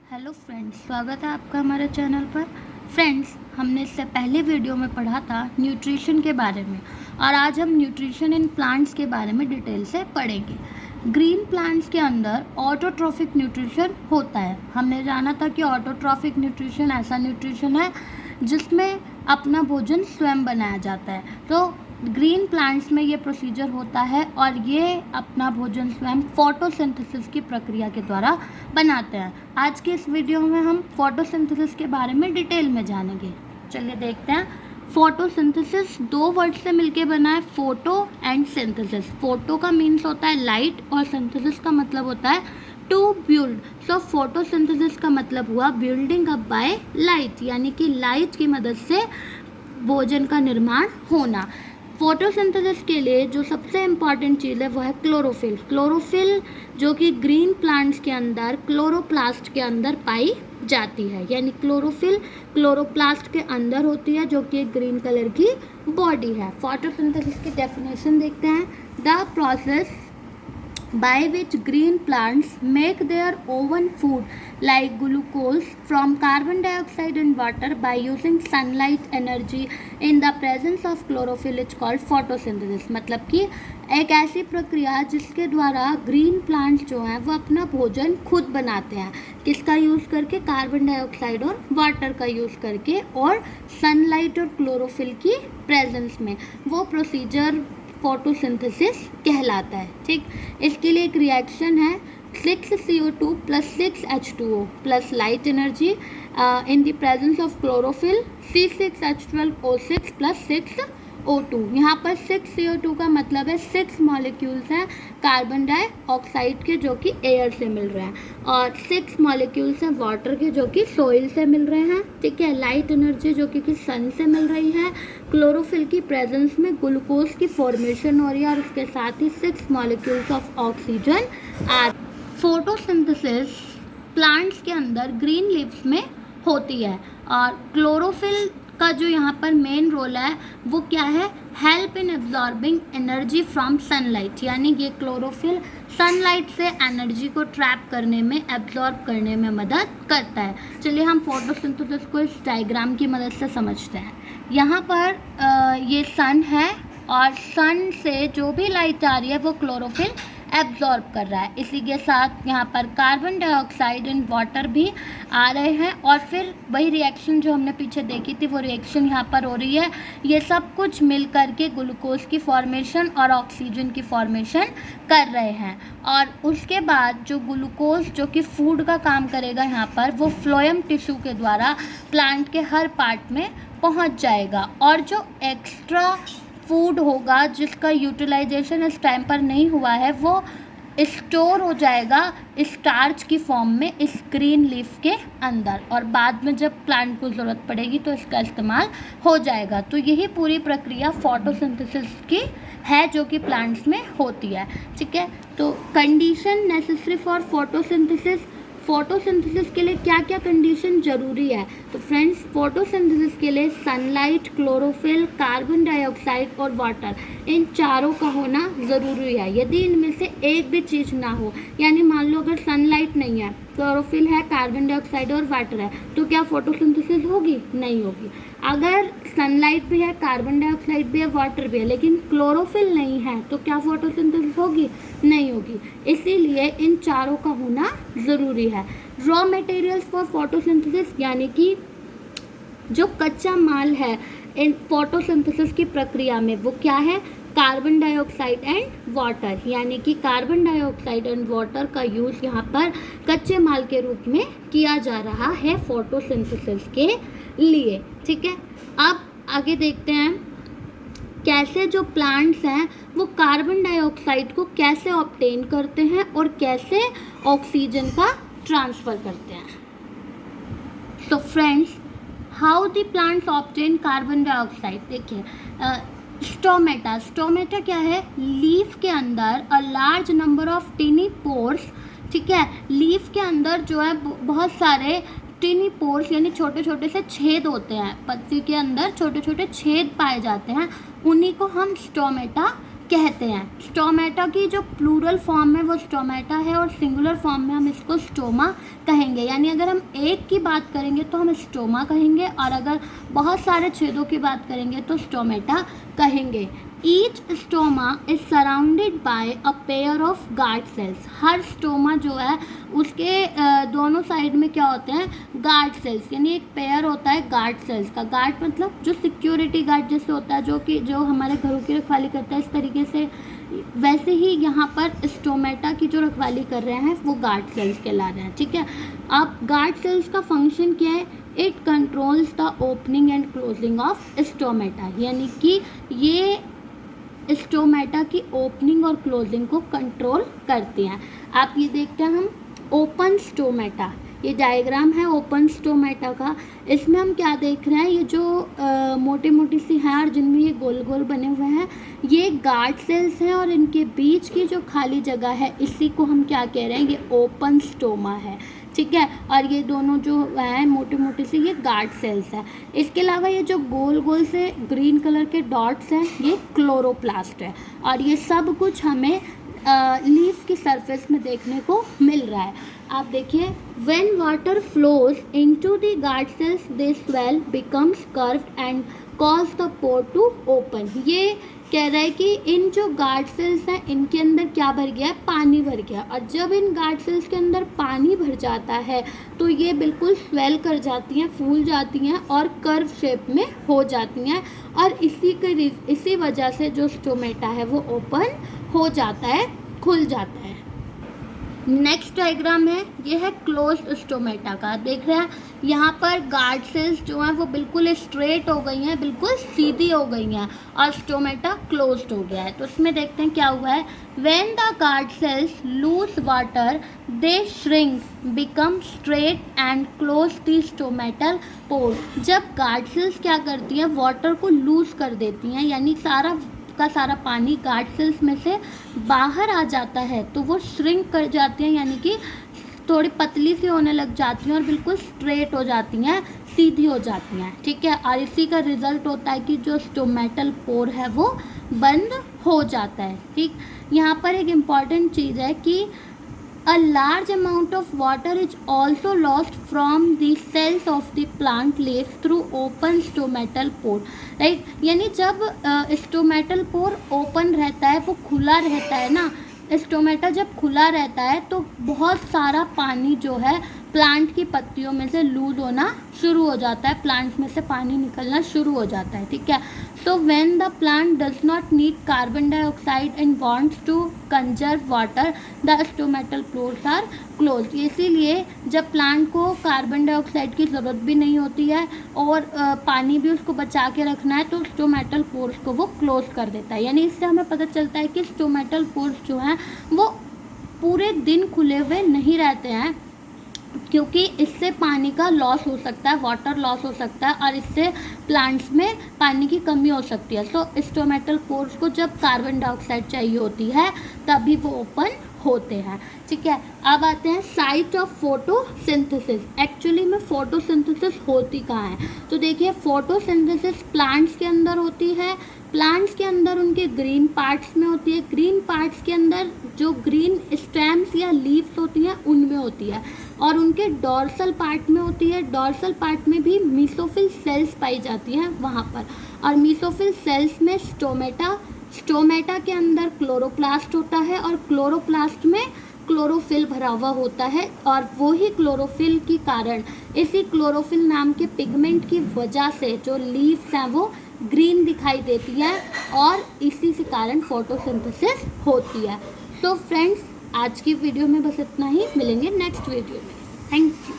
Hello friends, स्वागत है आपका हमारे चैनल पर। फ्रेंड्स, हमने इससे पहले वीडियो में पढ़ा था न्यूट्रिशन के बारे में और आज हम न्यूट्रिशन इन प्लांट्स के बारे में डिटेल से पढ़ेंगे। ग्रीन प्लांट्स के अंदर ऑटोट्रॉफिक न्यूट्रिशन होता है। हमने जाना था कि ऑटोट्रॉफिक न्यूट्रिशन ऐसा न्यूट्रिशन है जिसमें अपना भोजन स्वयं बनाया जाता है। तो ग्रीन प्लांट्स में ये प्रोसीजर होता है और ये अपना भोजन स्वयं फोटोसिंथेसिस की प्रक्रिया के द्वारा बनाते हैं। आज के इस वीडियो में हम फोटोसिंथेसिस के बारे में डिटेल में जानेंगे। चलिए देखते हैं। फोटोसिंथेसिस दो वर्ड से मिलके बना है, फोटो एंड सिंथेसिस। फोटो का मीन्स होता है लाइट और सिंथेसिस का मतलब होता है टू बिल्ड। सो फोटोसिंथेसिस का मतलब हुआ बिल्डिंग अप बाय लाइट, यानी कि लाइट की मदद से भोजन का निर्माण होना। फोटोसिंथेसिस के लिए जो सबसे इम्पॉर्टेंट चीज़ है वो है क्लोरोफिल। क्लोरोफिल जो कि ग्रीन प्लांट्स के अंदर क्लोरोप्लास्ट के अंदर पाई जाती है, यानी क्लोरोफिल क्लोरोप्लास्ट के अंदर होती है जो कि एक ग्रीन कलर की बॉडी है। फोटोसिंथेसिस की डेफिनेशन देखते हैं। The process by which green plants make their own food like glucose from carbon dioxide and water by using sunlight energy in the presence of chlorophyll is called photosynthesis। मतलब कि एक ऐसी प्रक्रिया जिसके द्वारा ग्रीन प्लांट्स जो हैं वो अपना भोजन खुद बनाते हैं। किसका यूज़ करके? कार्बन डाइऑक्साइड और वाटर का यूज़ करके और सनलाइट और क्लोरोफिल की प्रेजेंस में। वो प्रोसीजर फोटोसिंथेसिस कहलाता है। ठीक, इसके लिए एक रिएक्शन है 6CO2 + 6H2O plus light energy in the presence of chlorophyll C6H12O6 + 6O2। यहाँ पर 6CO2 का मतलब है 6 मॉलिक्यूल्स हैं कार्बन डाइऑक्साइड के जो कि एयर से मिल रहे हैं और 6 मॉलिक्यूल्स हैं वाटर के जो कि सॉइल से मिल रहे हैं। ठीक है, लाइट एनर्जी जो कि सन से मिल रही है। क्लोरोफिल की प्रेजेंस में ग्लूकोज की फॉर्मेशन हो रही है और उसके साथ ही 6 मॉलिक्यूल्स ऑफ ऑक्सीजन आ। फोटोसिंथेसिस प्लांट्स के अंदर ग्रीन लीव्स में होती है और क्लोरोफिल का जो यहाँ पर मेन रोल है वो क्या है? Help in absorbing energy from sunlight, यानी ये क्लोरोफिल सनलाइट से एनर्जी को ट्रैप करने में, एब्जॉर्ब करने में मदद करता है। चलिए हम फोटोसिंथेसिस को इस डायग्राम की मदद से समझते हैं। यहाँ पर ये सन है और सन से जो भी लाइट आ रही है वो क्लोरोफिल एब्जॉर्ब कर रहा है। इसी के साथ यहाँ पर कार्बन डाइऑक्साइड एंड वाटर भी आ रहे हैं और फिर वही रिएक्शन जो हमने पीछे देखी थी वो रिएक्शन यहाँ पर हो रही है। ये सब कुछ मिल करके ग्लूकोज की फॉर्मेशन और ऑक्सीजन की फॉर्मेशन कर रहे हैं और उसके बाद जो ग्लूकोज जो कि फूड का काम करेगा यहाँ पर वो फ्लोएम टिश्यू के द्वारा प्लांट के हर पार्ट में पहुँच जाएगा और जो एक्स्ट्रा फूड होगा जिसका यूटिलाइजेशन इस टाइम पर नहीं हुआ है वो स्टोर हो जाएगा स्टार्च की फॉर्म में इस ग्रीन लीफ के अंदर और बाद में जब प्लांट को ज़रूरत पड़ेगी तो इसका इस्तेमाल हो जाएगा। तो यही पूरी प्रक्रिया फोटोसिंथेसिस की है जो कि प्लांट्स में होती है। ठीक है, तो condition necessary for photosynthesis. Photosynthesis के लिए क्या क्या कंडीशन ज़रूरी है? तो फ्रेंड्स, फोटोसिंथेसिस के लिए सनलाइट, क्लोरोफिल, कार्बन डाइऑक्साइड और वाटर, इन चारों का होना ज़रूरी है। यदि इनमें से एक भी चीज़ ना हो, यानी मान लो अगर सनलाइट नहीं है, क्लोरोफिल है, कार्बन डाइऑक्साइड और वाटर है, तो क्या फोटोसिंथेसिस होगी? नहीं होगी। अगर सनलाइट भी है, कार्बन डाइऑक्साइड भी है, वाटर भी है, लेकिन क्लोरोफिल नहीं है, तो क्या फोटोसिंथेसिस होगी? नहीं होगी। इसीलिए इन चारों का होना ज़रूरी है। रॉ मटेरियल्स फॉर फोटोसिंथेसिस, यानी कि जो कच्चा माल है इन फोटोसिंथेसिस की प्रक्रिया में वो क्या है? कार्बन डाइऑक्साइड एंड वाटर, यानी कि कार्बन डाइऑक्साइड एंड वाटर का यूज़ यहाँ पर कच्चे माल के रूप में किया जा रहा है फोटोसिंथेसिस के लिए। ठीक है, अब आगे देखते हैं कैसे जो प्लांट्स हैं वो कार्बन डाइऑक्साइड को कैसे ऑब्टेन करते हैं और कैसे ऑक्सीजन का ट्रांसफ़र करते हैं। So friends, how the plants obtain carbon dioxide. देखिए, स्टोमेटा क्या है? लीफ के अंदर a large number of टिनी pores. ठीक है, लीफ के अंदर जो है बहुत सारे टिनी पोर्स यानी छोटे छोटे से छेद होते हैं। पत्ती के अंदर छोटे छोटे छेद पाए जाते हैं, उन्हीं को हम स्टोमेटा कहते हैं। स्टोमेटा की जो प्लूरल फॉर्म है वो स्टोमेटा है और सिंगुलर फॉर्म में हम इसको स्टोमा कहेंगे। यानी अगर हम एक की बात करेंगे तो हम स्टोमा कहेंगे और अगर बहुत सारे छेदों की बात करेंगे तो स्टोमेटा कहेंगे। Each stoma is surrounded by a pair of guard cells. Her stoma जो है उसके दोनों साइड में क्या होते हैं, गार्ड सेल्स, यानी एक पेयर होता है गार्ड सेल्स का। गार्ड मतलब जो सिक्योरिटी गार्ड जैसे होता है, जो हमारे घरों की रखवाली करता है, इस तरीके से वैसे ही यहाँ पर स्टोमेटा की जो रखवाली कर रहे हैं वो गार्ड सेल्स कहला रहे हैं। ठीक है, अब गार्ड सेल्स का फंक्शन क्या है, it controls the opening and closing of stomata, यानी कि ये स्टोमेटा की ओपनिंग और क्लोजिंग को कंट्रोल करते हैं। आप ये देखते हैं हम ओपन स्टोमेटा, ये डायग्राम है ओपन स्टोमेटा का। इसमें हम क्या देख रहे हैं, ये जो मोटी मोटी सी हैं और जिनमें ये गोल गोल बने हुए हैं, ये गार्ड सेल्स हैं और इनके बीच की जो खाली जगह है इसी को हम क्या कह रहे हैं, ये ओपन स्टोमा है। ठीक है, और ये दोनों जो हैं मोटे मोटे से ये गार्ड सेल्स हैं। इसके अलावा ये जो गोल गोल से ग्रीन कलर के डॉट्स हैं ये क्लोरोप्लास्ट है और ये सब कुछ हमें लीफ की सरफेस में देखने को मिल रहा है। आप देखिए, when water flows into the guard cells they swell becomes curved and cause the pore to open. ये कह रहा है कि इन जो गार्ड सेल्स हैं इनके अंदर क्या भर गया है, पानी भर गया, और जब इन गार्ड सेल्स के अंदर पानी भर जाता है तो ये बिल्कुल स्वेल कर जाती हैं, फूल जाती हैं और कर्व शेप में हो जाती हैं और इसी वजह से जो स्टोमेटा है वो ओपन हो जाता है, खुल जाता है। नेक्स्ट डायग्राम है, ये है क्लोज स्टोमेटा का। देख रहे हैं यहाँ पर गार्ड सेल्स जो हैं वो बिल्कुल स्ट्रेट हो गई हैं, बिल्कुल सीधी हो गई हैं और स्टोमेटा क्लोज्ड हो गया है। तो इसमें देखते हैं क्या हुआ है, when the guard sales loose water they shrink become straight and close the stomatal pore. जब गार्ड सेल्स क्या करती हैं, वाटर को लूज कर देती हैं, यानी सारा पानी गार्ड सेल्स में से बाहर आ जाता है तो वो श्रिंक कर जाती हैं, यानी कि थोड़ी पतली सी होने लग जाती हैं और बिल्कुल स्ट्रेट हो जाती हैं, सीधी हो जाती हैं। ठीक है, और इसी का रिजल्ट होता है कि जो स्टोमेटल पोर है वो बंद हो जाता है। ठीक, यहाँ पर एक इम्पॉर्टेंट चीज़ है कि A large amount of water is also lost from the cells of the plant leaves through open stomatal pore. Right, यानी जब स्टोमेटल पोर ओपन रहता है, वो खुला रहता है ना, स्टोमेटा जब खुला रहता है तो बहुत सारा पानी जो है प्लांट की पत्तियों में से लूज होना शुरू हो जाता है, प्लांट में से पानी निकलना शुरू हो जाता है। ठीक है, so when the plant does not need carbon dioxide and wants to conserve water the stomatal pores are close. इसीलिए जब प्लांट को कार्बन डाइऑक्साइड की ज़रूरत भी नहीं होती है और पानी भी उसको बचा के रखना है तो स्टोमेटल पोर्स को वो क्लोज कर देता है। यानी इससे हमें पता चलता है कि स्टोमेटल पोर्स जो हैं वो पूरे दिन खुले हुए नहीं रहते हैं, क्योंकि इससे पानी का लॉस हो सकता है, वाटर लॉस हो सकता है और इससे प्लांट्स में पानी की कमी हो सकती है। सो स्टोमेटल पोर्स को जब कार्बन डाइऑक्साइड चाहिए होती है तभी वो ओपन होते हैं। ठीक है, अब आते हैं साइट ऑफ फोटोसिंथेसिस। एक्चुअली में फोटोसिंथेसिस होती कहाँ है, तो देखिए फोटोसिंथेसिस प्लांट्स के अंदर होती है। प्लांट्स के अंदर उनके ग्रीन पार्ट्स में होती है, ग्रीन पार्ट्स के अंदर जो ग्रीन स्टेम्स या लीव्स होती हैं उनमें होती है और उनके डॉर्सल पार्ट में होती है। डॉर्सल पार्ट में भी मीसोफिल सेल्स पाई जाती हैं वहाँ पर, और मीसोफिल सेल्स में स्टोमेटा के अंदर क्लोरोप्लास्ट होता है और क्लोरोप्लास्ट में क्लोरोफिल भरा हुआ होता है और वो ही क्लोरोफिल के कारण, इसी क्लोरोफिल नाम के पिगमेंट की वजह से जो लीव्स हैं वो ग्रीन दिखाई देती है और इसी से कारण फोटोसिंथेसिस होती है। सो फ्रेंड्स, आज की वीडियो में बस इतना ही, मिलेंगे नेक्स्ट वीडियो में। Thank you.